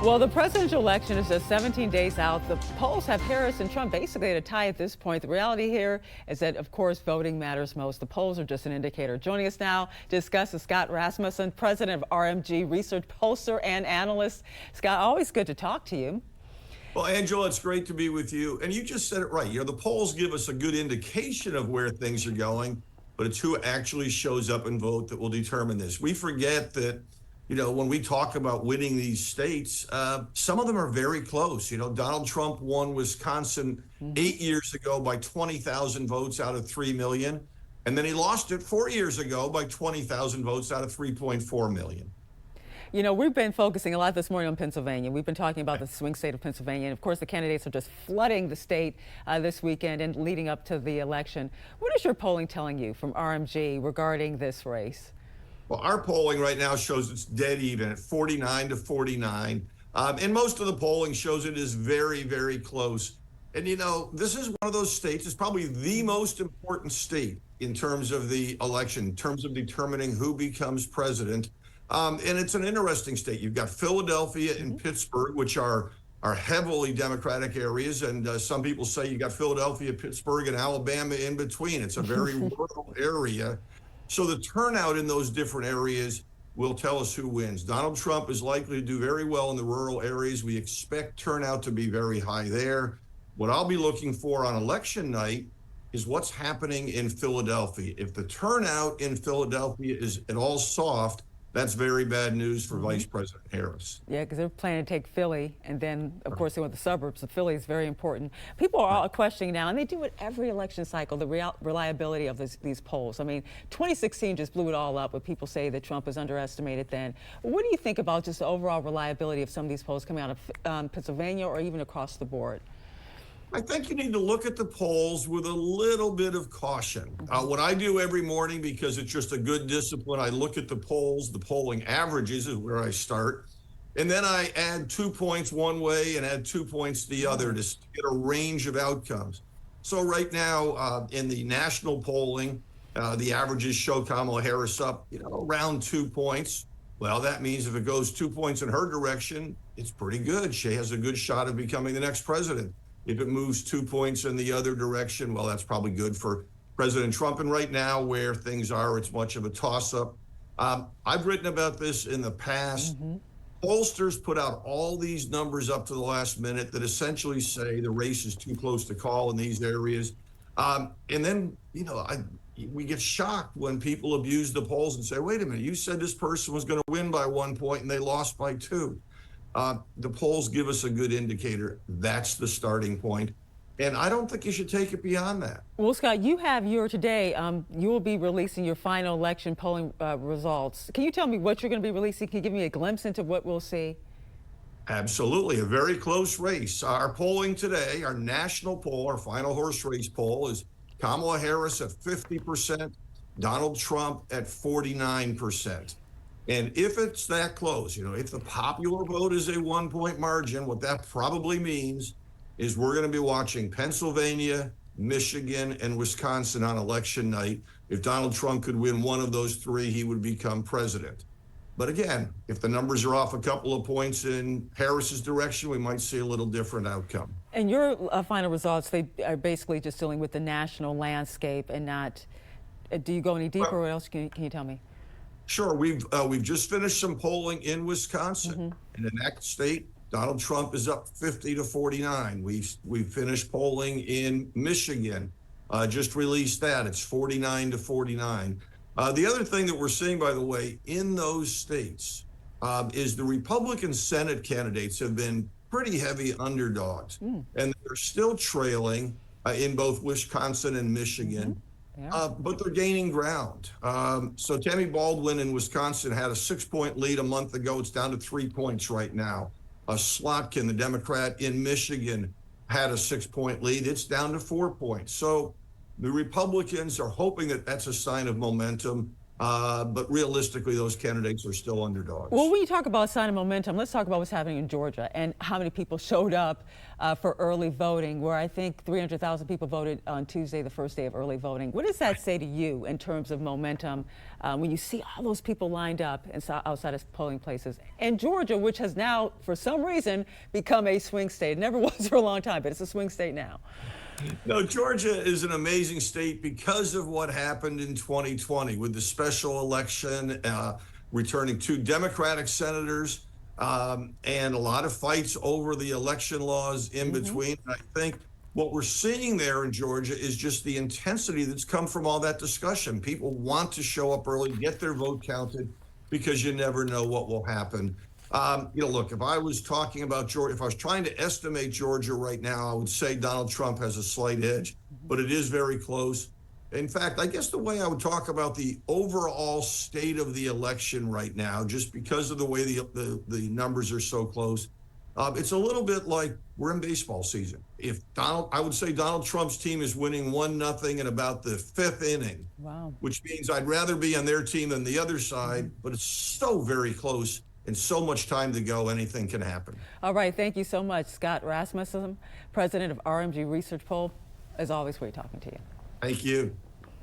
Well, the presidential election is just 17 days out. The polls have Harris and Trump basically at a tie at this point. The reality here is that, of course, voting matters most. The polls are just an indicator. Joining us now to discuss is Scott Rasmussen, president of RMG Research, pollster and analyst. Scott, always good to talk to you. Well, Angelo, it's great to be with you. And you just said it right. You know, the polls give us a good indication of where things are going, but it's who actually shows up and vote that will determine this. We forget that, you know, when we talk about winning these states, some of them are very close. You know, Donald Trump won Wisconsin 8 years ago by 20,000 votes out of 3 million. And then he lost it 4 years ago by 20,000 votes out of 3.4 million. You know, we've been focusing a lot this morning on Pennsylvania. We've been talking about the swing state of Pennsylvania. And of course, the candidates are just flooding the state this weekend and leading up to the election. What is your polling telling you from RMG regarding this race? Well, our polling right now shows it's dead even at 49 to 49. And most of the polling shows it is very, very close. And, you know, this is one of those states, it's probably the most important state in terms of the election, in terms of determining who becomes president. And it's an interesting state. You've got Philadelphia and Pittsburgh, which are heavily Democratic areas. And some people say you got Philadelphia, Pittsburgh, and Alabama in between. It's a very rural area. So the turnout in those different areas will tell us who wins. Donald Trump is likely to do very well in the rural areas. We expect turnout to be very high there. What I'll be looking for on election night is what's happening in Philadelphia. If the turnout in Philadelphia is at all soft, that's very bad news for Vice President Harris. Yeah, because they're planning to take Philly, and then, of course, they want the suburbs. So Philly is very important. People are all questioning now, and they do it every election cycle, the reliability of these polls. I mean, 2016 just blew it all up, but people say that Trump was underestimated then. What do you think about just the overall reliability of some of these polls coming out of Pennsylvania or even across the board? I think you need to look at the polls with a little bit of caution. What I do every morning, because it's just a good discipline, I look at the polls, the polling averages is where I start. And then I add 2 points one way and add 2 points the other to get a range of outcomes. So right now in the national polling, the averages show Kamala Harris up, you know, around 2 points. Well, that means if it goes 2 points in her direction, it's pretty good. She has a good shot of becoming the next president. If it moves 2 points in the other direction, well, that's probably good for President Trump. And right now, where things are, it's much of a toss-up. I've written about this in the past. Pollsters put out all these numbers up to the last minute that essentially say the race is too close to call in these areas. And then, you know, we get shocked when people abuse the polls and say, wait a minute, you said this person was going to win by 1 point and they lost by 2. The polls give us a good indicator. That's the starting point. And I don't think you should take it beyond that. Well, Scott, you have today, you will be releasing your final election polling results. Can you tell me what you're going to be releasing? Can you give me a glimpse into what we'll see? Absolutely. A very close race. Our polling today, our national poll, our final horse race poll is Kamala Harris at 50%, Donald Trump at 49%. And if it's that close, you know, if the popular vote is a 1 point margin, what that probably means is we're going to be watching Pennsylvania, Michigan, and Wisconsin on election night. If Donald Trump could win one of those three, he would become president. But again, if the numbers are off a couple of points in Harris's direction, we might see a little different outcome. And your final results, they are basically just dealing with the national landscape and not, do you go any deeper? What else can you tell me? Sure. We've just finished some polling in Wisconsin. And in that state, Donald Trump is up 50 to 49. We've finished polling in Michigan. Just released that. It's 49 to 49. The other thing that we're seeing, by the way, in those states is the Republican Senate candidates have been pretty heavy underdogs. And they're still trailing in both Wisconsin and Michigan. But they're gaining ground. So Tammy Baldwin in Wisconsin had a 6 point lead a month ago. It's down to 3 points right now. Slotkin, the Democrat in Michigan, had a 6 point lead. It's down to 4 points. So the Republicans are hoping that that's a sign of momentum. But realistically, those candidates are still underdogs. Well, when you talk about a sign of momentum, let's talk about what's happening in Georgia and how many people showed up for early voting, where I think 300,000 people voted on Tuesday, the first day of early voting. What does that say to you in terms of momentum when you see all those people lined up outside of polling places? And Georgia, which has now, for some reason, become a swing state. It never was for a long time, but it's a swing state now. No, Georgia is an amazing state because of what happened in 2020 with the special election, returning 2 Democratic senators, and a lot of fights over the election laws in between. And I think what we're seeing there in Georgia is just the intensity that's come from all that discussion. People want to show up early, get their vote counted, because you never know what will happen. Look, if I was talking about Georgia, if I was trying to estimate Georgia right now, I would say Donald Trump has a slight edge, but it is very close. In fact, I guess the way I would talk about the overall state of the election right now, just because of the way the numbers are so close, it's a little bit like we're in baseball season. I would say Donald Trump's team is winning 1-0 in about the 5th inning. Wow. Which means I'd rather be on their team than the other side, but it's so very close. And so much time to go, anything can happen. All right, thank you so much, Scott Rasmussen, president of RMG Research Poll. As always, great talking to you. Thank you.